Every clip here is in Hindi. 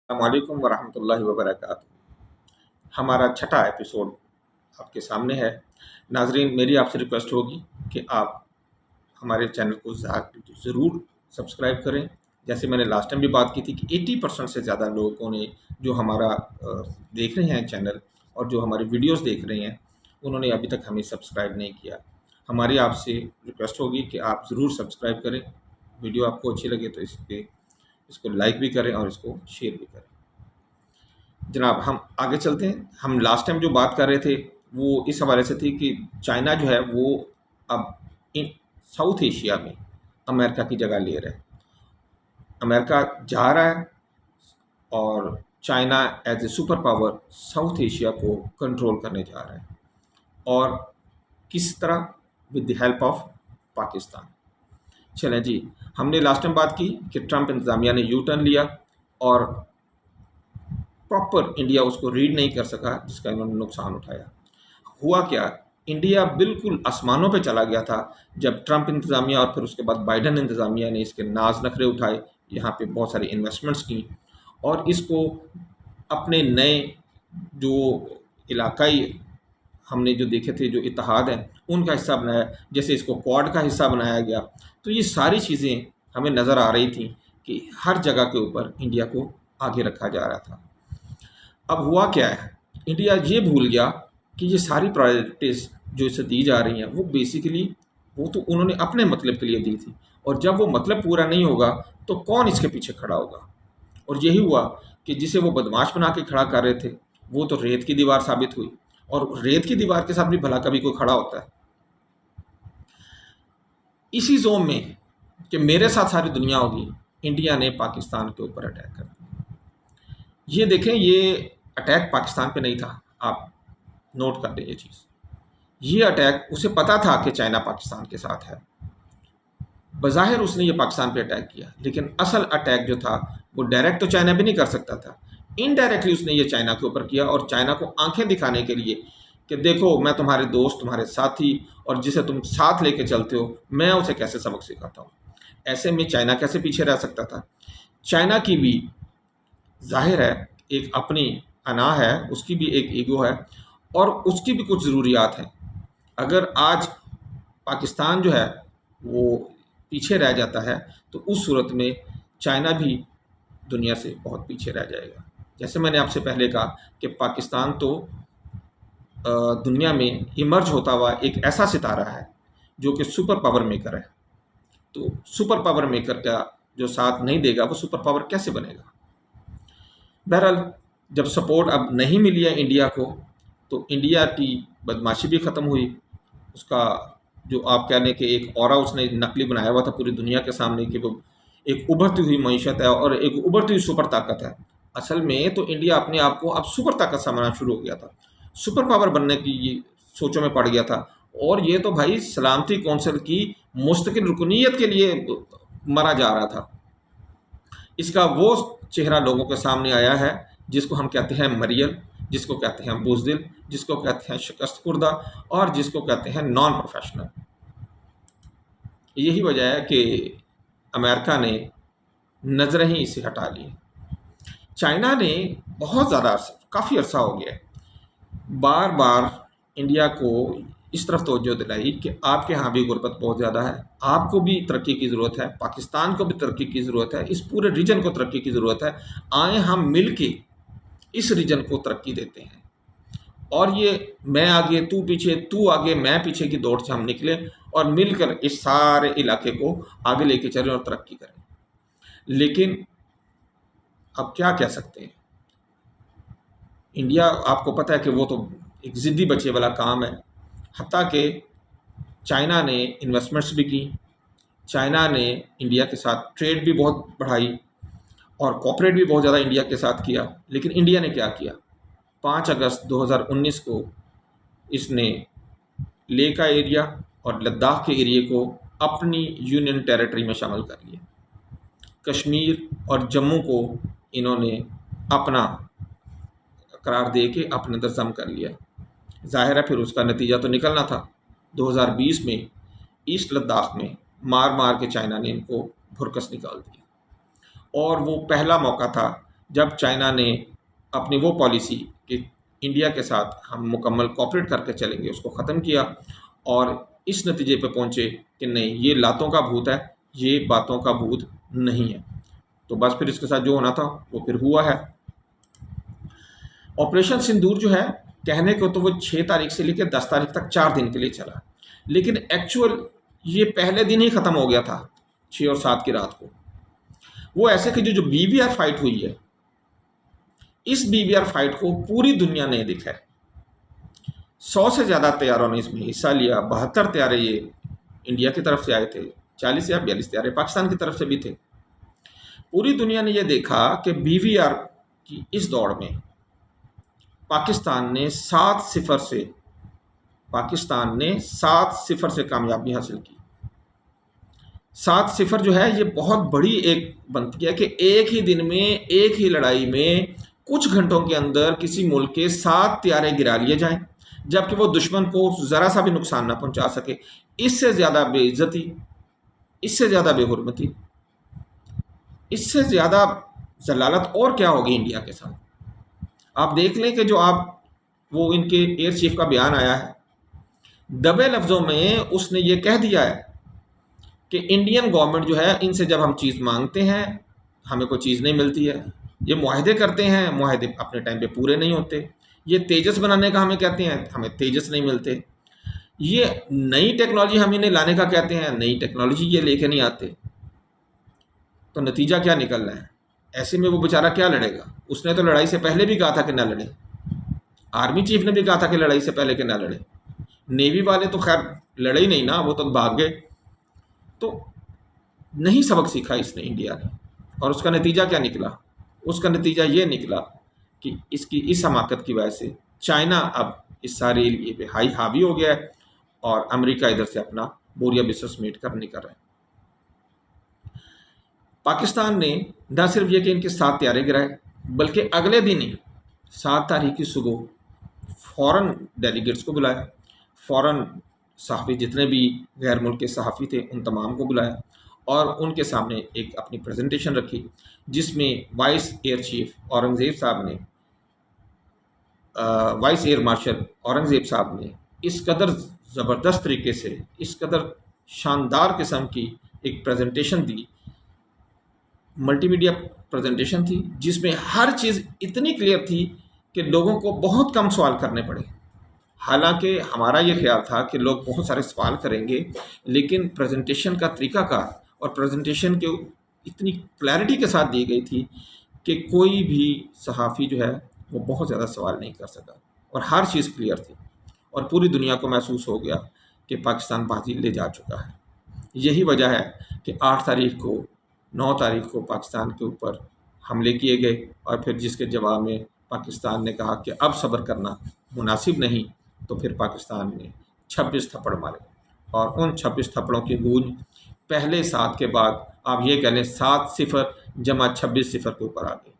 अस्सलामुअलैकुम वरहमतुल्लाहि वबरकातुहू। हमारा छठा एपिसोड आपके सामने है। नाजरीन, मेरी आपसे रिक्वेस्ट होगी कि आप हमारे चैनल को ज़रूर सब्सक्राइब करें। जैसे मैंने लास्ट टाइम भी बात की थी कि 80% से ज़्यादा लोगों ने जो हमारा देख रहे हैं चैनल और जो हमारे वीडियोस देख रहे हैं, उन्होंने अभी तक हमें सब्सक्राइब नहीं किया। हमारी आपसे रिक्वेस्ट होगी कि आप ज़रूर सब्सक्राइब करें। वीडियो आपको अच्छी लगे तो इसको लाइक भी करें और इसको शेयर भी करें। जनाब, हम आगे चलते हैं। हम लास्ट टाइम जो बात कर रहे थे वो इस हवाले से थी कि चाइना जो है वो अब इन साउथ एशिया में अमेरिका की जगह ले रहा है। अमेरिका जा रहा है और China as a super power South Asia को कंट्रोल करने जा रहा है। और किस तरह? With the help of Pakistan. चलें जी, हमने लास्ट टाइम बात की कि ट्रंप इंतज़ामिया ने यू टर्न लिया और प्रॉपर इंडिया उसको रीड नहीं कर सका, जिसका इन्होंने नुकसान उठाया। हुआ क्या? इंडिया बिल्कुल आसमानों पे चला गया था जब ट्रंप इंतज़ामिया और फिर उसके बाद बाइडन इंतज़ामिया ने इसके नाज नखरे उठाए, यहाँ पे बहुत सारी इन्वेस्टमेंट्स की और इसको अपने नए जो इलाकाई हमने जो देखे थे जो इत्तेहाद हैं उनका हिस्सा बनाया, जैसे इसको क्वाड का हिस्सा बनाया गया। तो ये सारी चीज़ें हमें नज़र आ रही थी कि हर जगह के ऊपर इंडिया को आगे रखा जा रहा था। अब हुआ क्या है? इंडिया ये भूल गया कि ये सारी प्रायोरिटीज़ जो इसे दी जा रही हैं वो बेसिकली वो तो उन्होंने अपने मतलब के लिए दी थी, और जब वो मतलब पूरा नहीं होगा तो कौन इसके पीछे खड़ा होगा? और यही हुआ कि जिसे वो बदमाश बना के खड़ा कर रहे थे वो तो रेत की दीवार साबित हुई, और रेत की दीवार के साथ भी भला कभी कोई खड़ा होता है? इसी जोन में कि मेरे साथ सारी दुनिया होगी, इंडिया ने पाकिस्तान के ऊपर अटैक कर दिया। ये देखें, ये अटैक पाकिस्तान पे नहीं था, आप नोट कर लें ये चीज़। ये अटैक उसे पता था कि चाइना पाकिस्तान के साथ है, बज़ाहिर उसने ये पाकिस्तान पे अटैक किया, लेकिन असल अटैक जो था वो डायरेक्ट तो चाइना भी नहीं कर सकता था, इनडायरेक्टली उसने ये चाइना के ऊपर किया, और चाइना को आंखें दिखाने के लिए कि देखो मैं तुम्हारे दोस्त, तुम्हारे साथी, और जिसे तुम साथ लेके चलते हो मैं उसे कैसे सबक सिखाता हूँ। ऐसे में चाइना कैसे पीछे रह सकता था? चाइना की भी जाहिर है एक अपनी अना है, उसकी भी एक ईगो है और उसकी भी कुछ ज़रूरियात हैं। अगर आज पाकिस्तान जो है वो पीछे रह जाता है तो उस सूरत में चाइना भी दुनिया से बहुत पीछे रह जाएगा। जैसे मैंने आपसे पहले कहा कि पाकिस्तान तो दुनिया में इमर्ज होता हुआ एक ऐसा सितारा है जो कि सुपर पावर मेकर है। तो सुपर पावर मेकर का जो साथ नहीं देगा वो सुपर पावर कैसे बनेगा? बहरहाल, जब सपोर्ट अब नहीं मिली है इंडिया को, तो इंडिया की बदमाशी भी ख़त्म हुई। उसका जो आप कह लें कि एक ऑरा उसने नकली बनाया हुआ था पूरी दुनिया के सामने कि वो एक उभरती हुई मईशत है और एक उभरती हुई सुपर ताकत है। असल में तो इंडिया अपने आप को अब सुपर ताकत समझना शुरू हो गया था, सुपर पावर बनने की ये सोचों में पड़ गया था। और ये तो भाई सलामती कौंसिल की मुस्तकिल रुकनीत के लिए मरा जा रहा था। इसका वो चेहरा लोगों के सामने आया है जिसको हम कहते हैं मरियल, जिसको कहते हैं बुज़दिल, जिसको कहते हैं शिकस्त खुर्दा, और जिसको कहते हैं नॉन प्रोफेशनल। यही वजह है कि अमेरिका ने नज़रें ही इसे हटा ली। चाइना ने बहुत ज़्यादा काफ़ी अर्सा हो गया है बार बार इंडिया को इस तरफ तवज्जो दिलाई कि आपके यहाँ भी गुर्बत बहुत ज़्यादा है, आपको भी तरक्की की ज़रूरत है, पाकिस्तान को भी तरक्की की ज़रूरत है, इस पूरे रीजन को तरक्की की ज़रूरत है। आए हम मिल के इस रीजन को तरक्की देते हैं। और ये मैं आगे तू पीछे, तू आगे मैं पीछे की दौड़ से हम निकले और मिलकर इस सारे इलाके को आगे लेके चलें और तरक्की करें। लेकिन अब क्या कह सकते हैं? इंडिया, आपको पता है कि वो तो एक ज़िद्दी बच्चे वाला काम है। हत्ता कि चाइना ने इन्वेस्टमेंट्स भी की, चाइना ने इंडिया के साथ ट्रेड भी बहुत बढ़ाई और कॉपरेट भी बहुत ज़्यादा इंडिया के साथ किया। लेकिन इंडिया ने क्या किया? 5 अगस्त 2019 को इसने लेह का एरिया और लद्दाख के एरिए को अपनी यूनियन टेरिटरी में शामिल कर लिया। कश्मीर और जम्मू को इन्होंने अपना करार दे के अपने अंदर जम कर लिया। ज़ाहिर है फिर उसका नतीजा तो निकलना था। 2020 में ईस्ट लद्दाख में मार मार के चाइना ने इनको भुरकस निकाल दिया, और वो पहला मौका था जब चाइना ने अपनी वो पॉलिसी कि इंडिया के साथ हम मुकम्मल कोऑपरेट करके चलेंगे उसको ख़त्म किया, और इस नतीजे पे पहुँचे कि नहीं, ये लातों का भूत है, ये बातों का भूत नहीं है। तो बस फिर इसके साथ जो होना था वो फिर हुआ है। ऑपरेशन सिंदूर जो है, कहने को तो वो 6 तारीख से लेकर 10 तारीख तक 4 दिन के लिए चला, लेकिन एक्चुअल ये पहले दिन ही ख़त्म हो गया था, 6 और 7 की रात को। वो ऐसे कि जो बीवीआर फाइट हुई है, इस बीवीआर फाइट को पूरी दुनिया ने देखा है। 100 से ज़्यादा तैयारों ने इसमें हिस्सा लिया। 72 तैयारे ये इंडिया की तरफ से आए थे, 40 या 42 तैयारे पाकिस्तान की तरफ से भी थे। पूरी दुनिया ने ये देखा कि बीवीआर की इस दौड़ में पाकिस्तान ने 7-0 से कामयाबी हासिल की। 7-0 जो है ये बहुत बड़ी एक बनती है कि एक ही दिन में, एक ही लड़ाई में कुछ घंटों के अंदर किसी मुल्क के 7 तैयारे गिरा लिए जाएं, जबकि वो दुश्मन को ज़रा सा भी नुकसान ना पहुंचा सके। इससे ज़्यादा बेइज्जती, इससे ज़्यादा बेहुरमती, इससे ज़्यादा जलालत और क्या होगी इंडिया के साथ। आप देख लें कि जो आप वो इनके एयर चीफ का बयान आया है, दबे लफ्ज़ों में उसने ये कह दिया है कि इंडियन गवर्नमेंट जो है, इनसे जब हम चीज़ मांगते हैं हमें कोई चीज़ नहीं मिलती है। ये मुआहदे करते हैं, मुआहदे अपने टाइम पे पूरे नहीं होते। ये तेजस बनाने का हमें कहते हैं, हमें तेजस नहीं मिलते। ये नई टेक्नोलॉजी हम इन्हें लाने का कहते हैं, नई टेक्नोलॉजी ये लेके नहीं आते। तो नतीजा क्या निकल रहा है? ऐसे में वो बेचारा क्या लड़ेगा? उसने तो लड़ाई से पहले भी कहा था कि ना लड़े, आर्मी चीफ ने भी कहा था कि लड़ाई से पहले कि ना लड़े। नेवी वाले तो खैर लड़े ही नहीं ना, वो तो भाग गए। तो नहीं सबक सीखा इसने इंडिया ने, और उसका नतीजा क्या निकला? उसका नतीजा ये निकला कि इसकी इस हमाकत की वजह से चाइना अब इस सारे एरिए पे हावी हो गया है, और अमेरिका इधर से अपना बोरिया बिस्कुट मीट नहीं कर रहा है। पाकिस्तान ने न सिर्फ ये कि इनके 7 तैयारे गिराए, बल्कि अगले दिन ही 7 तारीख की सुबह फ़ौरन डेलीगेट्स को बुलाया, फ़ौरन सहाफ़ी जितने भी गैर मुल्क के सहाफ़ी थे उन तमाम को बुलाया, और उनके सामने एक अपनी प्रेजेंटेशन रखी, जिसमें वाइस एयर चीफ औरंगज़ेब साहब ने, वाइस एयर मार्शल औरंगज़ेब साहब ने इस कदर ज़बरदस्त तरीके से, इस कदर शानदार किस्म की एक प्रेजेंटेशन दी, मल्टीमीडिया प्रेजेंटेशन थी, जिसमें हर चीज़ इतनी क्लियर थी कि लोगों को बहुत कम सवाल करने पड़े। हालांकि हमारा ये ख्याल था कि लोग बहुत सारे सवाल करेंगे, लेकिन प्रेजेंटेशन का तरीक़ाकार और प्रेजेंटेशन के इतनी क्लैरिटी के साथ दी गई थी कि कोई भी सहाफ़ी जो है वो बहुत ज़्यादा सवाल नहीं कर सका, और हर चीज़ क्लियर थी, और पूरी दुनिया को महसूस हो गया कि पाकिस्तान बाजी ले जा चुका है। यही वजह है कि 8 तारीख को, 9 तारीख को पाकिस्तान के ऊपर हमले किए गए, और फिर जिसके जवाब में पाकिस्तान ने कहा कि अब सब्र करना मुनासिब नहीं, तो फिर पाकिस्तान ने 26 थप्पड़ मारे, और उन 26 थप्पड़ों की गूंज पहले 7 के बाद आप ये कह लें 7-0 जमा 26-0 के ऊपर आ गई,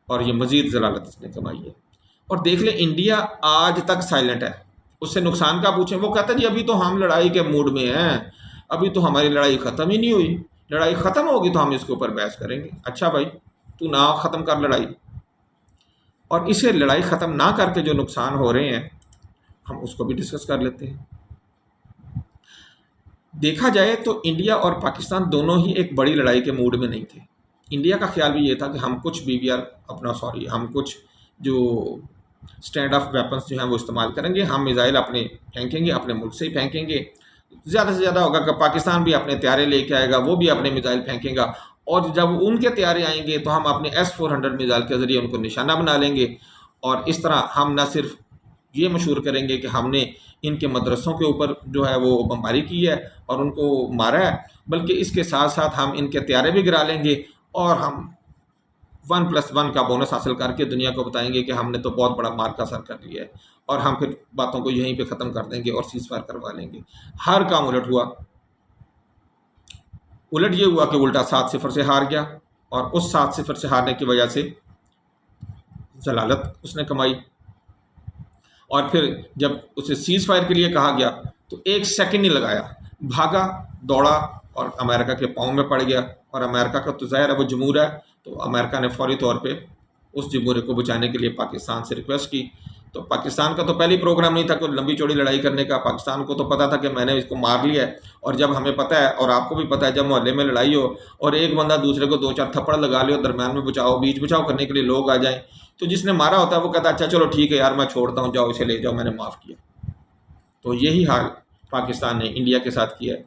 और ये मज़ीद जलालत इसने कमाई है। और देख लें, इंडिया आज तक साइलेंट है। उससे नुकसान का पूछें, वो कहता है जी अभी तो हम लड़ाई के मूड में हैं, अभी तो हमारी लड़ाई ख़त्म ही नहीं हुई, लड़ाई ख़त्म होगी तो हम इसके ऊपर बहस करेंगे। अच्छा भाई, तू ना ख़त्म कर लड़ाई, और इसे लड़ाई ख़त्म ना करके जो नुकसान हो रहे हैं हम उसको भी डिस्कस कर लेते हैं। देखा जाए तो इंडिया और पाकिस्तान दोनों ही एक बड़ी लड़ाई के मूड में नहीं थे। इंडिया का ख्याल भी ये था कि हम कुछ हम कुछ जो स्टैंड ऑफ वेपन्स जो हैं वो इस्तेमाल करेंगे, हम मिज़ाइल अपने फेंकेंगे, अपने मुल्क से ही फेंकेंगे। ज़्यादा से ज़्यादा होगा कि पाकिस्तान भी अपने तैयारे लेके आएगा, वो भी अपने मिज़ाइल फेंकेगा, और जब उनके तैयारे आएंगे तो हम अपने S-400 मिज़ाइल के ज़रिए उनको निशाना बना लेंगे, और इस तरह हम न सिर्फ ये मशहूर करेंगे कि हमने इनके मदरसों के ऊपर जो है वो बमबारी की है और उनको मारा है, बल्कि इसके साथ साथ हम इनके तैयारे भी गिरा लेंगे, और हम 1+1 का बोनस हासिल करके दुनिया को बताएंगे कि हमने तो बहुत बड़ा मार का असर कर लिया है, और हम फिर बातों को यहीं पे ख़त्म कर देंगे और सीज़ फायर करवा लेंगे। हर काम उलट हुआ। उलट ये हुआ कि उल्टा 7-0 से हार गया, और उस 7-0 से हारने की वजह से जलालत उसने कमाई। और फिर जब उसे सीज़ फायर के लिए कहा गया तो 1 सेकंड नहीं लगाया, भागा, दौड़ा, और अमेरिका के पाँव में पड़ गया। और अमेरिका का तो ज़ाहिर है वो जमूर है, तो अमेरिका ने फौरी तौर पे उस जमहूरे को बचाने के लिए पाकिस्तान से रिक्वेस्ट की। तो पाकिस्तान का तो पहले ही प्रोग्राम नहीं था कोई लंबी चौड़ी लड़ाई करने का। पाकिस्तान को तो पता था कि मैंने इसको मार लिया है, और जब हमें पता है और आपको भी पता है, जब मोहल्ले में लड़ाई हो और एक बंदा दूसरे को 2-4 थप्पड़ लगा ले और दरम्यान में बीच बचाव करने के लिए लोग आ जाएं, तो जिसने मारा होता है वो कहता है अच्छा चलो ठीक है यार मैं छोड़ता हूँ, जाओ इसे ले जाओ, मैंने माफ़ किया। तो यही हाल पाकिस्तान ने इंडिया के साथ किया है।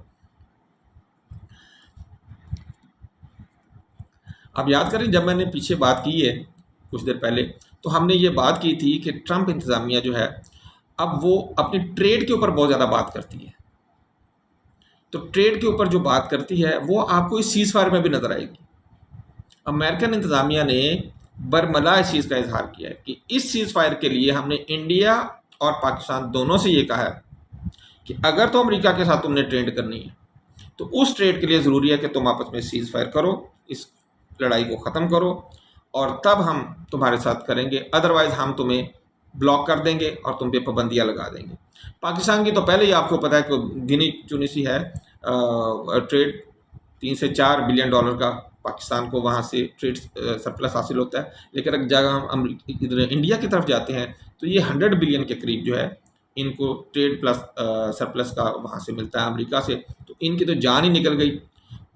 अब याद करें जब मैंने पीछे बात की है कुछ देर पहले, तो हमने ये बात की थी कि ट्रंप इंतज़ामिया जो है अब वो अपनी ट्रेड के ऊपर बहुत ज़्यादा बात करती है। तो ट्रेड के ऊपर जो बात करती है वो आपको इस सीज़ फायर में भी नज़र आएगी। अमेरिकन इंतज़ामिया ने बरमला इस चीज़ का इजहार किया है कि इस सीज़ फायर के लिए हमने इंडिया और पाकिस्तान दोनों से ये कहा है कि अगर तो अमेरिका के साथ तुमने ट्रेड करनी है तो उस ट्रेड के लिए ज़रूरी है कि तुम आपस में सीज़ फायर करो, इस लड़ाई को ख़त्म करो, और तब हम तुम्हारे साथ करेंगे, अदरवाइज़ हम तुम्हें ब्लॉक कर देंगे और तुम पे पाबंदियाँ लगा देंगे। पाकिस्तान की तो पहले ही आपको पता है कि गिनी चुनी सी है ट्रेड, 3 से 4 बिलियन डॉलर का पाकिस्तान को वहाँ से ट्रेड सरप्लस हासिल होता है। लेकिन अगर जगह हम इधर इंडिया की तरफ जाते हैं तो ये 100 बिलियन के करीब जो है इनको ट्रेड प्लस सरप्लस का वहाँ से मिलता है अमेरिका से। तो इनकी तो जान ही निकल गई।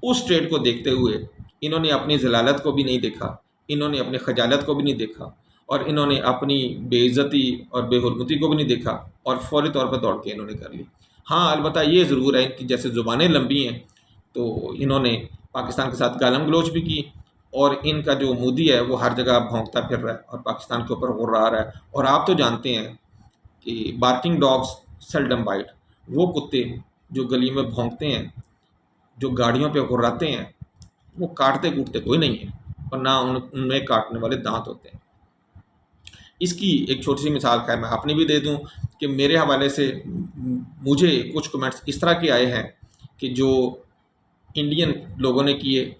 उस ट्रेड को देखते हुए इन्होंने अपनी जलालत को भी नहीं देखा, इन्होंने अपनी खजालत को भी नहीं देखा, और इन्होंने अपनी बेइज्जती और बेहुरमती को भी नहीं देखा, और फौरी तौर पर दौड़ के इन्होंने कर ली। हाँ, अलबत्ता ये ज़रूर है कि जैसे ज़ुबानें लंबी हैं तो इन्होंने पाकिस्तान के साथ गालम गलोच भी की, और इनका जो मोदी है वो हर जगह भौंकता फिर रहा है और पाकिस्तान के ऊपर गुर्रा रहा है। और आप तो जानते हैं कि बार्किंग डॉग्स सेल्डम बाइट, वो कुत्ते जो गली में भौंकते हैं, जो गाड़ियों पे गुर्राते हैं, वो काटते कूटते कोई नहीं है, और ना उनमें काटने वाले दांत होते हैं। इसकी एक छोटी सी मिसाल खैर मैं अपनी भी दे दूं कि मेरे हवाले से मुझे कुछ कमेंट्स इस तरह के आए हैं कि जो इंडियन लोगों ने किए।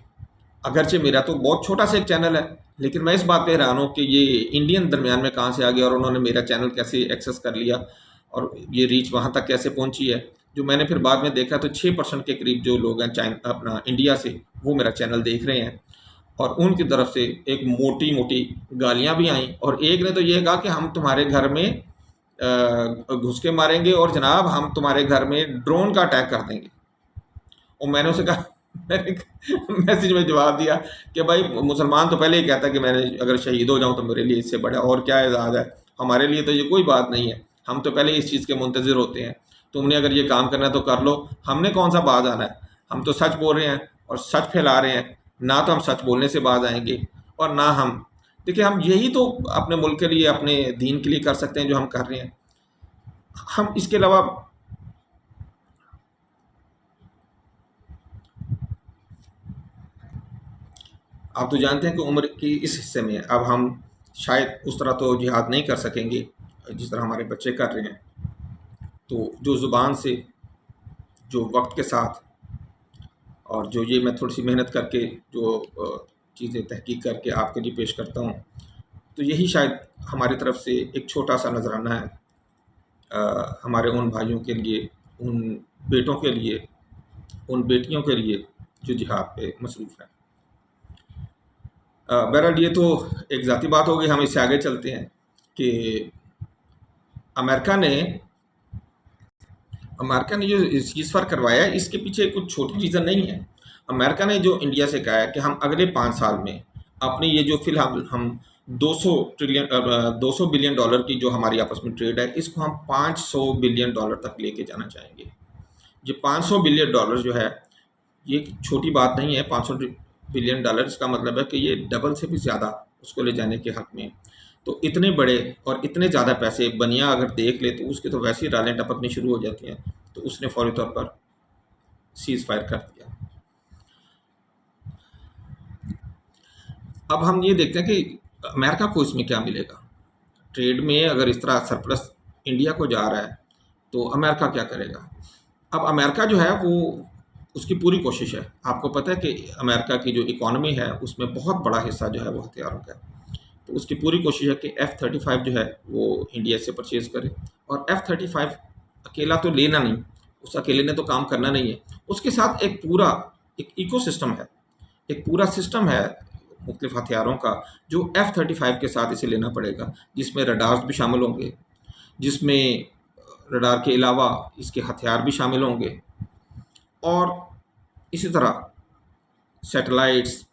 अगरचे मेरा तो बहुत छोटा सा एक चैनल है, लेकिन मैं इस बात पे हैरान हूँ कि ये इंडियन दरमियान में कहाँ से आ गया और उन्होंने मेरा चैनल कैसे एक्सेस कर लिया और ये रीच वहाँ तक कैसे पहुँची है। जो मैंने फिर बाद में देखा तो 6% के करीब जो लोग हैं चाइना अपना इंडिया से, वो मेरा चैनल देख रहे हैं, और उनकी तरफ से एक मोटी मोटी गालियाँ भी आईं, और एक ने तो ये कहा कि हम तुम्हारे घर में घुस के मारेंगे और जनाब हम तुम्हारे घर में ड्रोन का अटैक कर देंगे। और मैंने उसे कहा, मैंने मैसेज में जवाब दिया कि भाई मुसलमान तो पहले ही कहता है कि मैंने अगर शहीद हो जाऊं तो मेरे लिए इससे बड़ा और क्या एजाज़ है, हमारे लिए तो ये कोई बात नहीं है, हम तो पहले इस चीज़ के मुंतज़िर होते हैं, तुमने अगर ये काम करना है तो कर लो, हमने कौन सा बाज आना है, हम तो सच बोल रहे हैं और सच फैला रहे हैं, ना तो हम सच बोलने से बाज आएंगे और ना हम, देखिए हम यही तो अपने मुल्क के लिए अपने दीन के लिए कर सकते हैं जो हम कर रहे हैं। हम इसके अलावा आप तो जानते हैं कि उम्र की इस हिस्से में अब हम शायद उस तरह तो जिहाद नहीं कर सकेंगे जिस तरह हमारे बच्चे कर रहे हैं। तो जो ज़ुबान से, जो वक्त के साथ, और जो ये मैं थोड़ी सी मेहनत करके जो चीज़ें तहकीक करके आपके लिए पेश करता हूँ, तो यही शायद हमारी तरफ से एक छोटा सा नजराना है हमारे उन भाइयों के लिए, उन बेटों के लिए, उन बेटियों के लिए जो जिहाद पे मसरूफ़ हैं। बहरहाल ये तो एक ज़ाती बात हो गई। हम इससे आगे चलते हैं कि अमेरिका ने जो सीज़ फायर करवाया है इसके पीछे कुछ छोटी चीज़ें नहीं है। अमेरिका ने जो इंडिया से कहा है कि हम अगले 5 साल में अपनी ये जो फ़िलहाल हम 200 बिलियन डॉलर की जो हमारी आपस में ट्रेड है, इसको हम 500 बिलियन डॉलर तक लेके जाना चाहेंगे। ये 500 बिलियन डॉलर जो है ये छोटी बात नहीं है। 500 बिलियन डॉलर इसका मतलब है कि ये डबल से भी ज़्यादा उसको ले जाने के हक़ में। तो इतने बड़े और इतने ज़्यादा पैसे बनिया अगर देख ले तो उसके तो वैसे ही रालें टपकनी शुरू हो जाती हैं। तो उसने फौरी तौर पर सीज़ फायर कर दिया। अब हम ये देखते हैं कि अमेरिका को इसमें क्या मिलेगा। ट्रेड में अगर इस तरह सरप्लस इंडिया को जा रहा है तो अमेरिका क्या करेगा। अब अमेरिका जो है वो उसकी पूरी कोशिश है, आपको पता है कि अमेरिका की जो इकॉनमी है उसमें बहुत बड़ा हिस्सा जो है वो हथियारों का है। तो उसकी पूरी कोशिश है कि F-35 जो है वो इंडिया से परचेज़ करे, और F-35 अकेला तो लेना नहीं, उस अकेले ने तो काम करना नहीं है, उसके साथ एक पूरा एक इकोसिस्टम है, एक पूरा सिस्टम है मुख्तलिफ हथियारों का जो F-35 के साथ इसे लेना पड़ेगा, जिसमें रडार्स भी शामिल होंगे, जिसमें रडार के अलावा इसके हथियार भी शामिल होंगे, और इसी तरह सैटेलाइट्स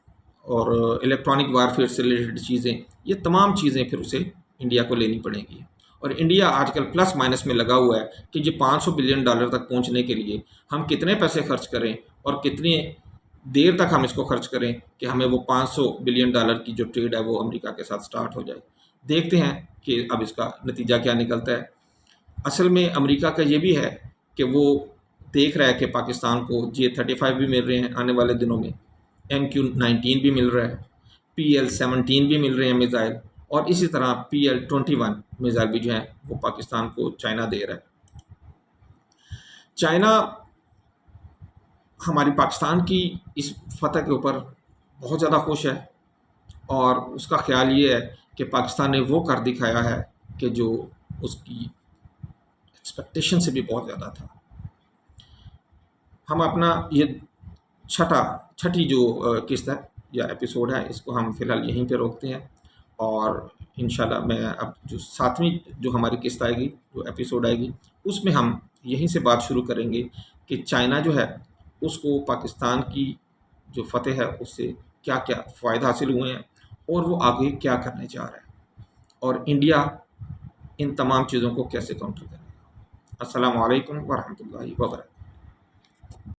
और इलेक्ट्रॉनिक वारफेयर से रिलेटेड चीज़ें, ये तमाम चीज़ें फिर उसे इंडिया को लेनी पड़ेंगी। और इंडिया आजकल प्लस माइनस में लगा हुआ है कि ये $500 बिलियन तक पहुंचने के लिए हम कितने पैसे खर्च करें और कितनी देर तक हम इसको खर्च करें कि हमें वो $500 बिलियन की जो ट्रेड है वो अमेरिका के साथ स्टार्ट हो जाए। देखते हैं कि अब इसका नतीजा क्या निकलता है। असल में अमेरिका का ये भी है कि वो देख रहा है कि पाकिस्तान को J-35 भी मिल रहे हैं आने वाले दिनों में, MQ-19 भी मिल रहा है, PL-17 भी मिल रहे हैं मिज़ाइल, और इसी तरह PL-21 मिज़ाइल भी जो है वो पाकिस्तान को चाइना दे रहा है। चाइना हमारी पाकिस्तान की इस फतह के ऊपर बहुत ज़्यादा खुश है और उसका ख्याल ये है कि पाकिस्तान ने वो कर दिखाया है कि जो उसकी एक्सपेक्टेशन से भी बहुत ज़्यादा था। हम अपना ये छठी जो किस्त है या एपिसोड है, इसको हम फ़िलहाल यहीं पे रोकते हैं, और इंशाल्लाह मैं अब जो 7वीं जो हमारी किस्त आएगी, जो एपिसोड आएगी, उसमें हम यहीं से बात शुरू करेंगे कि चाइना जो है उसको पाकिस्तान की जो फ़तह है उससे क्या-क्या फ़ायदा हासिल हुए हैं और वो आगे क्या करने जा रहा है, और इंडिया इन तमाम चीज़ों को कैसे काउंटर करेगा। अस्सलामु अलैकुम व रहमतुल्लाहि व बरकातहू।